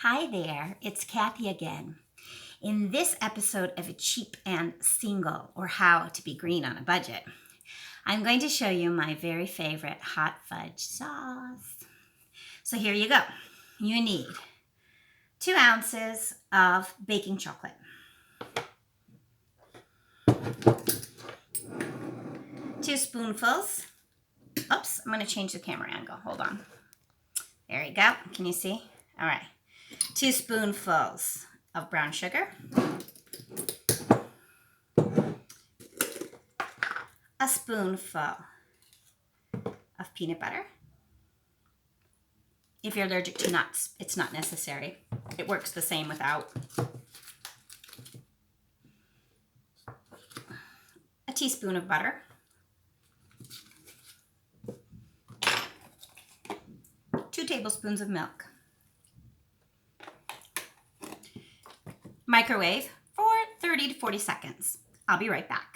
Hi there, it's Cathy again. In this episode of A Cheap and Single, or How to Be Green on a Budget, I'm going to show you my very favorite hot fudge sauce. So here you go. You need 2 ounces of baking chocolate, 2 spoonfuls. Oops, I'm going to change the camera angle. Hold on. There you go. Can you see? All right. 2 spoonfuls of brown sugar, a spoonful of peanut butter. If you're allergic to nuts, it's not necessary. It works the same without. A teaspoon of butter. Two tablespoons of milk. Microwave for 30 to 40 seconds. I'll be right back.